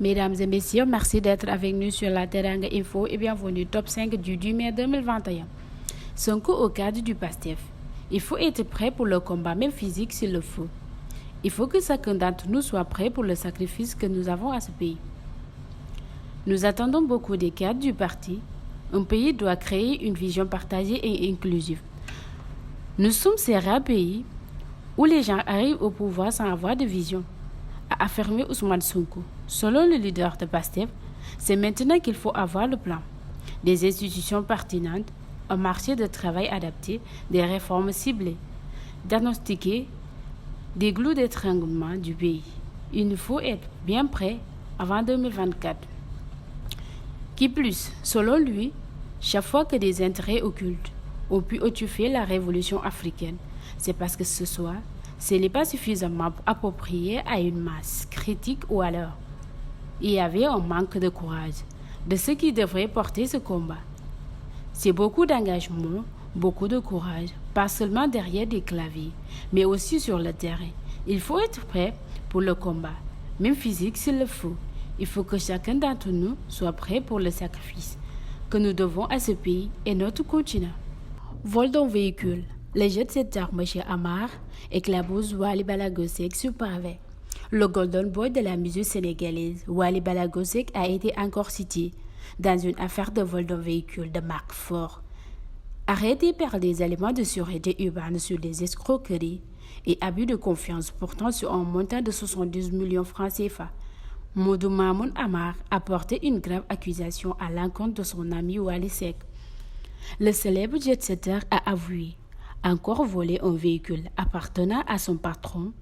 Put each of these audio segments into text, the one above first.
Mesdames et messieurs, merci d'être avec nous sur la Teranga Info et bienvenue top 5 du 10 mai 2021. Sonko au cadre du PASTEF. Il faut être prêt pour le combat, même physique s'il le faut. Il faut que chacun d'entre nous soit prêt pour le sacrifice que nous avons à ce pays. Nous attendons beaucoup des cadres du parti. Un pays doit créer une vision partagée et inclusive. Nous sommes ces rares pays où les gens arrivent au pouvoir sans avoir de vision, a affirmé Ousmane Sonko. Selon le leader de PASTEF, c'est maintenant qu'il faut avoir le plan. Des institutions pertinentes, un marché de travail adapté, des réformes ciblées, diagnostiquer des goulots d'étranglement du pays. Il nous faut être bien prêt avant 2024. Qui plus, selon lui, chaque fois que des intérêts occultes ont pu étouffer la révolution africaine, c'est parce que ce n'est pas suffisamment approprié à une masse critique ou alors il y avait un manque de courage de ceux qui devraient porter ce combat. C'est beaucoup d'engagement, beaucoup de courage, pas seulement derrière des claviers, mais aussi sur le terrain. Il faut être prêt pour le combat, même physique s'il le faut. Il faut que chacun d'entre nous soit prêt pour le sacrifice que nous devons à ce pays et notre continent. Vol d'un véhicule. Les jet-setters M. Amar éclaboussent Wally Ballago Seck sur pavé. Le Golden Boy de la musique sénégalaise, Wally Ballago Seck, a été encore cité dans une affaire de vol d'un véhicule de marque Ford. Arrêté par des éléments de sûreté urbaine sur des escroqueries et abus de confiance portant sur un montant de 72 millions francs CFA, Modou Mamoun Amar a porté une grave accusation à l'encontre de son ami Wally Seck. Le célèbre jet-setter a avoué encore voler un véhicule appartenant à son patron,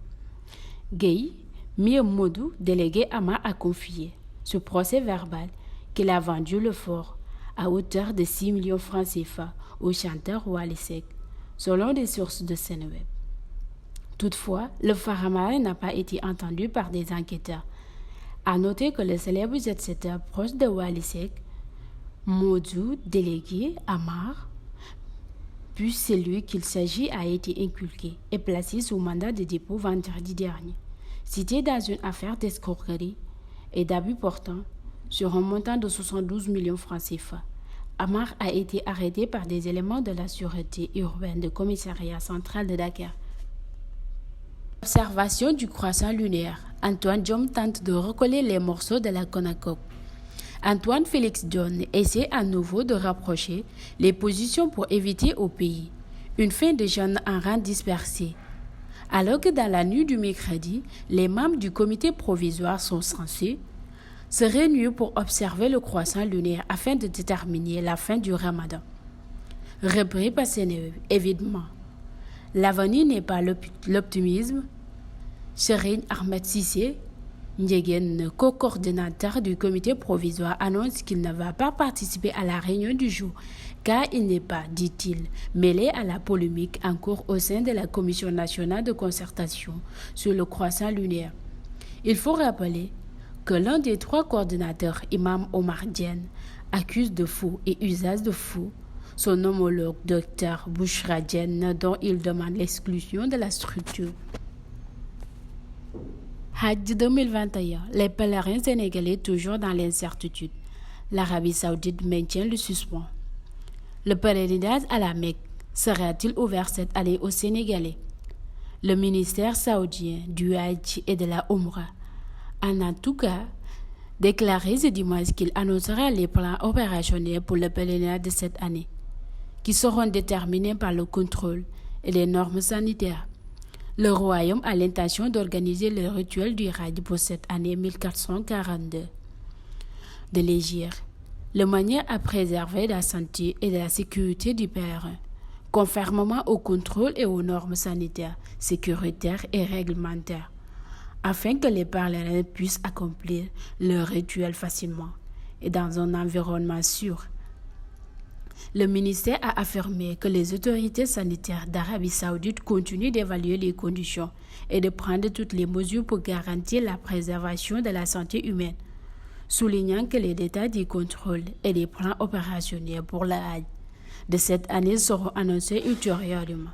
Gueye Modou, délégué Amar, a confié ce procès verbal qu'il a vendu le Ford à hauteur de 6 millions francs CFA au chanteur Wally Seck, selon des sources de Seneweb. Toutefois, le Faramare n'a pas été entendu par des enquêteurs. À noter que le célèbre jet-setter proche de Wally Seck, Modou, délégué Amar, puis celui qu'il s'agit a été inculqué et placé sous mandat de dépôt vendredi dernier, cité dans une affaire d'escroquerie et d'abus portant sur un montant de 72 millions francs CFA. Amar a été arrêté par des éléments de la sûreté urbaine du commissariat central de Dakar. Observation du croissant lunaire. Antoine Diome tente de recoller les morceaux de la Conacope. Antoine Félix Diome essaie à nouveau de rapprocher les positions pour éviter au pays une fin de jeunes en rang dispersé. Alors que dans la nuit du mercredi, les membres du comité provisoire sont censés se réunir pour observer le croissant lunaire afin de déterminer la fin du ramadan. Repris par Sénégal, évidemment. L'avenir n'est pas l'optimisme. Serigne Ahmed Cissé Ndiéguène, co-coordinateur du comité provisoire, annonce qu'il ne va pas participer à la réunion du jour car il n'est pas, dit-il, mêlé à la polémique en cours au sein de la Commission nationale de concertation sur le croissant lunaire. Il faut rappeler que l'un des 3 coordinateurs, Imam Omar Diène, accuse de faux et usage de faux son homologue Dr Bouchra Diène, dont il demande l'exclusion de la structure. Hajj 2021. Les pèlerins sénégalais toujours dans l'incertitude. L'Arabie Saoudite maintient le suspens. Le pèlerinage à la Mecque sera-t-il ouvert cette année aux Sénégalais? Le ministère saoudien du Hajj et de la Oumra en tout cas déclaré ce dimanche qu'il annoncera les plans opérationnels pour le pèlerinage de cette année, qui seront déterminés par le contrôle et les normes sanitaires. Le royaume a l'intention d'organiser le rituel du Hajj pour cette année 1442 de l'Hégire, de manière à préserver la santé et la sécurité du pèlerin, conformément au contrôle et aux normes sanitaires, sécuritaires et réglementaires, afin que les pèlerins puissent accomplir leur rituel facilement et dans un environnement sûr. Le ministère a affirmé que les autorités sanitaires d'Arabie Saoudite continuent d'évaluer les conditions et de prendre toutes les mesures pour garantir la préservation de la santé humaine, soulignant que les détails du contrôle et des plans opérationnels pour la Hajj de cette année seront annoncés ultérieurement.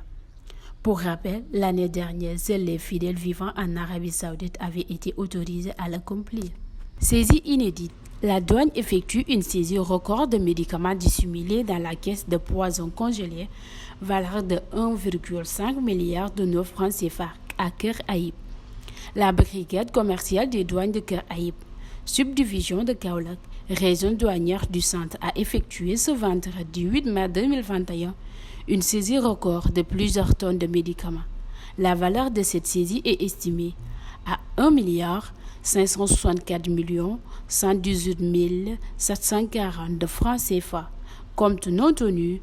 Pour rappel, l'année dernière, seuls les fidèles vivant en Arabie Saoudite avaient été autorisés à l'accomplir. Saisie inédite. La douane effectue une saisie record de médicaments dissimulés dans la caisse de poison congelé, valeur de 1,5 milliard de nos francs CFA à Kër Ayib. La brigade commerciale des douanes de Kër Ayib, subdivision de Kaolack, région douanière du centre, a effectué ce vendredi 8 mai 2021 une saisie record de plusieurs tonnes de médicaments. La valeur de cette saisie est estimée à 1 milliard 564 118 740 de francs CFA, compte non tenu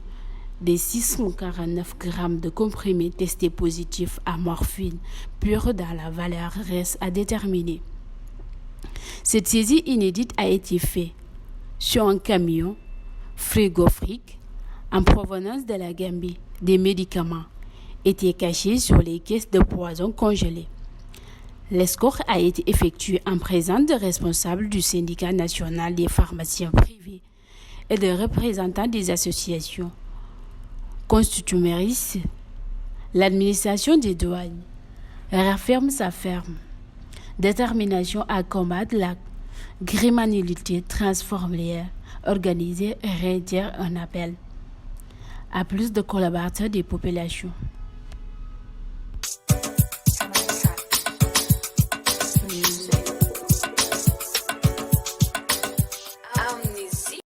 des 649 grammes de comprimés testés positifs à morphine pure dont la valeur reste à déterminer. Cette saisie inédite a été faite sur un camion frigorifique en provenance de la Gambie. Des médicaments étaient cachés sur les caisses de poison congelées. L'escorte a été effectuée en présence de responsables du syndicat national des pharmaciens privés et de représentants des associations consuméristes. L'administration des douanes réaffirme sa ferme détermination à combattre la criminalité transfrontalière organisée et réitère un appel à plus de collaborateurs des populations. Music.